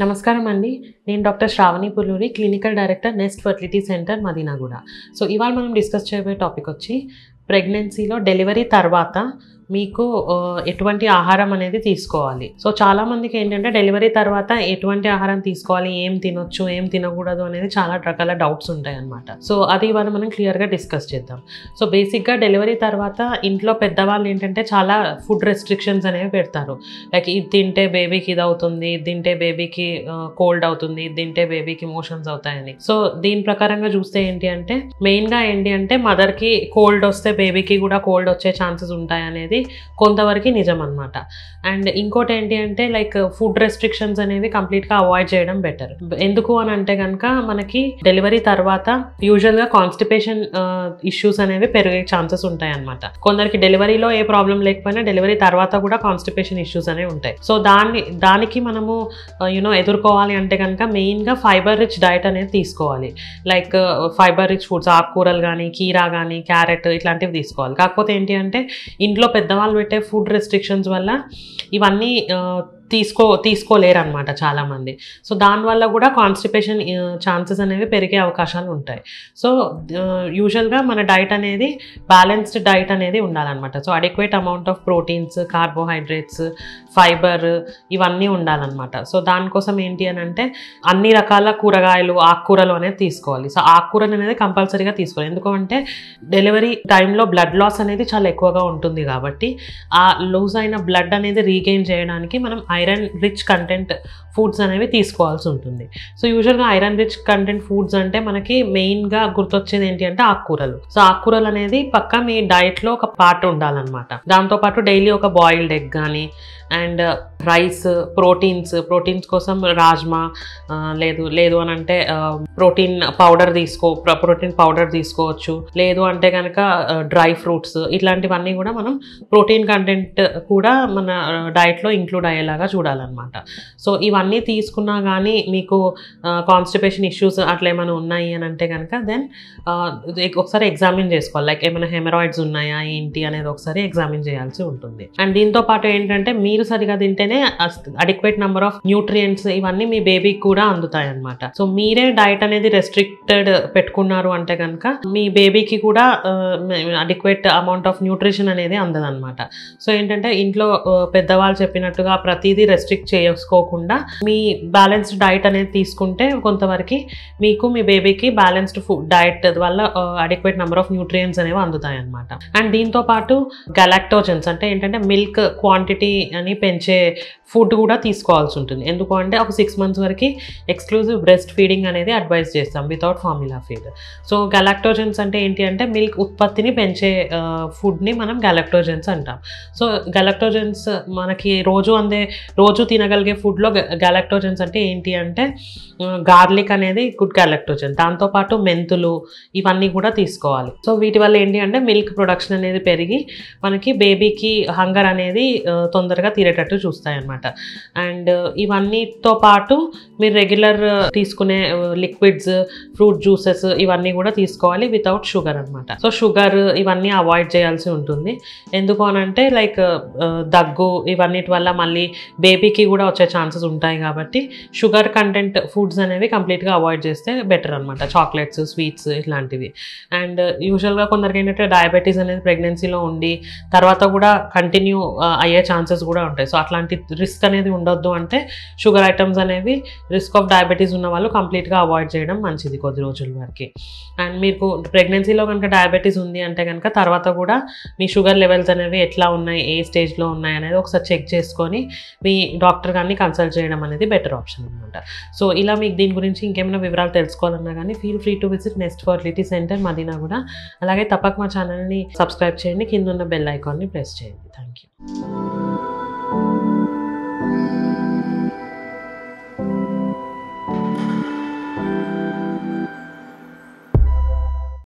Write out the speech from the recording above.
నమస్కారం అండి. నేను doctor Shravani Pulluri, clinical director Nest Fertility Centre Madinaguda. So ఇవాళ మనం డిస్కస్ చేయబోయే టాపిక్ వచ్చి ప్రెగ్నెన్సీలో డెలివరీ తర్వాత మీకు ఎటువంటి ఆహారం అనేది తీసుకోవాలి. సో చాలామందికి ఏంటంటే డెలివరీ తర్వాత ఎటువంటి ఆహారం తీసుకోవాలి, ఏం తినొచ్చు, ఏం తినకూడదు అనేది చాలా రకాల డౌట్స్ ఉంటాయి అన్నమాట. సో అది ఇవాళ మనం క్లియర్గా డిస్కస్ చేద్దాం. సో బేసిక్గా డెలివరీ తర్వాత ఇంట్లో పెద్దవాళ్ళు ఏంటంటే చాలా ఫుడ్ రెస్ట్రిక్షన్స్ అనేవి పెడతారు. లైక్ ఇది తింటే బేబీకి ఇది అవుతుంది, ఇది తింటే బేబీకి కోల్డ్ అవుతుంది, ఇది తింటే బేబీకి మోషన్స్ అవుతాయని. సో దీని ప్రకారంగా చూస్తే ఏంటి అంటే మెయిన్గా ఏంటి అంటే మదర్కి కోల్డ్ వస్తే బేబీకి కూడా కోల్డ్ వచ్చే ఛాన్సెస్ ఉంటాయి అనేది కొంతవరకు నిజం అనమాట. అండ్ ఇంకోటి ఏంటి అంటే లైక్ ఫుడ్ రెస్ట్రిక్షన్స్ అనేవి కంప్లీట్గా అవాయిడ్ చేయడం బెటర్. ఎందుకు అని అంటే కనుక మనకి డెలివరీ తర్వాత యూజువల్గా కాన్స్టిపేషన్ ఇష్యూస్ అనేవి పెరిగే ఛాన్సెస్ ఉంటాయి అనమాట. కొందరికి డెలివరీలో ఏ ప్రాబ్లం లేకపోయినా డెలివరీ తర్వాత కూడా కాన్స్టిపేషన్ ఇష్యూస్ అనేవి ఉంటాయి. సో దానికి మనము ఎదుర్కోవాలి అంటే కనుక మెయిన్గా ఫైబర్ రిచ్ డైట్ అనేది తీసుకోవాలి. లైక్ ఫైబర్ రిచ్ ఫుడ్స్, ఆకుకూరలు కానీ, కీరా కానీ, క్యారెట్ ఇట్లాంటివి తీసుకోవాలి. కాకపోతే ఏంటి అంటే ఇంట్లో పెద్దవాళ్ళు పెట్టే ఫుడ్ రెస్ట్రిక్షన్స్ వల్ల ఇవన్నీ తీసుకోలేరు అనమాట చాలామంది. సో దానివల్ల కూడా కాన్స్టిపేషన్ ఛాన్సెస్ అనేవి పెరిగే అవకాశాలు ఉంటాయి. సో యూజువల్గా మన డైట్ అనేది బ్యాలెన్స్డ్ డైట్ అనేది ఉండాలన్నమాట. So adequate amount of proteins, carbohydrates, fibre ఇవన్నీ ఉండాలన్నమాట. సో దానికోసం ఏంటి అని అంటే అన్ని రకాల కూరగాయలు, ఆకుకూరలు అనేది తీసుకోవాలి. సో ఆకుకూరలు అనేది కంపల్సరీగా తీసుకోవాలి. ఎందుకంటే డెలివరీ టైంలో బ్లడ్ లాస్ అనేది చాలా ఎక్కువగా ఉంటుంది కాబట్టి ఆ లూజ్ అయిన బ్లడ్ అనేది రీగెయిన్ చేయడానికి మనం ఐరన్ రిచ్ కంటెంట్ ఫుడ్స్ అనేవి తీసుకోవాల్సి ఉంటుంది. సో యూజువల్గా ఐరన్ రిచ్ కంటెంట్ ఫుడ్స్ అంటే మనకి మెయిన్గా గుర్తొచ్చేది ఏంటి అంటే ఆకుకూరలు. సో ఆకుకూరలు అనేది పక్కా మీ డైట్లో ఒక పార్ట్ ఉండాలన్నమాట. దాంతోపాటు డైలీ ఒక బాయిల్డ్ ఎగ్ కానీ అండ్ రైస్, ప్రోటీన్స్ కోసం రాజ్మా, లేదు అని అంటే ప్రోటీన్ పౌడర్ తీసుకోవచ్చు. లేదు అంటే కనుక డ్రై ఫ్రూట్స్ ఇట్లాంటివన్నీ కూడా మనం ప్రోటీన్ కంటెంట్ కూడా మన డైట్లో ఇంక్లూడ్ అయ్యేలాగా చూడాలన్నమాట. సో ఇవన్నీ తీసుకున్నా కానీ మీకు కాన్స్టిపేషన్ ఇష్యూస్ అట్లా ఏమైనా ఉన్నాయి అని అంటే కనుక దెన్ ఒకసారి ఎగ్జామిన్ చేసుకోవాలి. లైక్ ఏమైనా హెమరాయిడ్స్ ఉన్నాయా ఏంటి అనేది ఒకసారి ఎగ్జామిన్ చేయాల్సి ఉంటుంది. అండ్ దీంతో పాటు ఏంటంటే మీరు సరిగా తింటేనే అడిక్వేట్ నెంబర్ ఆఫ్ న్యూట్రియంట్స్ ఇవన్నీ మీ బేబీకి కూడా అందుతాయి అన్నమాట. సో మీరే డైట్ అనేది రెస్ట్రిక్టెడ్ పెట్టుకున్నారు అంటే కనుక మీ బేబీకి కూడా అడిక్వేట్ అమౌంట్ ఆఫ్ న్యూట్రిషన్ అనేది అందదన్నమాట. సో ఏంటంటే ఇంట్లో పెద్దవాళ్ళు చెప్పినట్టుగా ప్రతిదీ రెస్ట్రిక్ట్ చేసుకోకుండా మీ బ్యాలెన్స్డ్ డైట్ అనేది తీసుకుంటే కొంతవరకు మీకు మీ బేబీకి బ్యాలెన్స్డ్ ఫుడ్ డైట్ వల్ల అడిక్వేట్ నెంబర్ ఆఫ్ న్యూట్రియంట్స్ అనేవి అందుతాయి అన్నమాట. అండ్ దీంతో పాటు గలాక్టోజన్స్ అంటే ఏంటంటే మిల్క్ క్వాంటిటీ అని పెంచే ఫుడ్ కూడా తీసుకోవాల్సి ఉంటుంది. ఎందుకు అంటే ఒక 6 months వరకు ఎక్స్క్లూజివ్ బ్రెస్ట్ ఫీడింగ్ అనేది అడ్వైస్ చేస్తాం వితౌట్ ఫార్ములా ఫీడ్. సో గలాక్టోజన్స్ అంటే ఏంటి అంటే మిల్క్ ఉత్పత్తిని పెంచే ఫుడ్ని మనం గలాక్టోజన్స్ అంటాం. సో గలాక్టోజన్స్ మనకి రోజు తినగలిగే ఫుడ్లో గలాక్టోజన్స్ అంటే ఏంటి అంటే గార్లిక్ అనేది గుడ్ గలాక్టోజన్. దాంతోపాటు మెంతులు ఇవన్నీ కూడా తీసుకోవాలి. సో వీటి వల్ల ఏంటి అంటే మిల్క్ ప్రొడక్షన్ అనేది పెరిగి మనకి బేబీకి హంగర్ అనేది తొందరగా తీరేటట్టు చూస్తాయి అన్నమాట. అండ్ ఇవన్నీతో పాటు మీరు రెగ్యులర్ తీసుకునే లిక్విడ్స్, ఫ్రూట్ జ్యూసెస్ ఇవన్నీ కూడా తీసుకోవాలి వితౌట్ షుగర్ అనమాట. సో షుగర్ ఇవన్నీ అవాయిడ్ చేయాల్సి ఉంటుంది. ఎందుకు అనంటే లైక్ దగ్గు ఇవన్నిటి వల్ల మళ్ళీ బేబీకి కూడా వచ్చే ఛాన్సెస్ ఉంటాయి కాబట్టి షుగర్ కంటెంట్ ఫుడ్స్ అనేవి కంప్లీట్గా అవాయిడ్ చేస్తే బెటర్ అనమాట. చాక్లెట్స్, స్వీట్స్ ఇట్లాంటివి. అండ్ యూజువల్గా కొందరికి ఏంటంటే డయాబెటీస్ అనేది ప్రెగ్నెన్సీలో ఉండి తర్వాత కూడా కంటిన్యూ అయ్యే ఛాన్సెస్ కూడా ఉంటాయి. సో అట్లాంటి రిస్క్ అనేది ఉండొద్దు అంటే షుగర్ ఐటమ్స్ అనేవి రిస్క్ ఆఫ్ డయాబెటీస్ ఉన్న వాళ్ళు కంప్లీట్గా అవాయిడ్ చేయడం మంచిది కొద్ది రోజుల వరకు. అండ్ మీకు ప్రెగ్నెన్సీలో కనుక డయాబెటీస్ ఉంది అంటే కనుక తర్వాత కూడా మీ షుగర్ లెవెల్స్ అనేవి ఎట్లా ఉన్నాయి, ఏ స్టేజ్లో ఉన్నాయి అనేది ఒకసారి చెక్ చేసుకొని మీ డాక్టర్ కానీ కన్సల్ట్ చేయడం అనేది బెటర్ ఆప్షన్ అనమాట. సో ఇలా మీకు దీని గురించి ఇంకేమైనా వివరాలు తెలుసుకోవాలన్నా కానీ feel free to visit Nest Fertility Centre Madinaguda. అలాగే తప్పక మా ఛానల్ని సబ్స్క్రైబ్ చేయండి, కింద ఉన్న బెల్ ఐకాన్ని ప్రెస్ చేయండి. Thank you.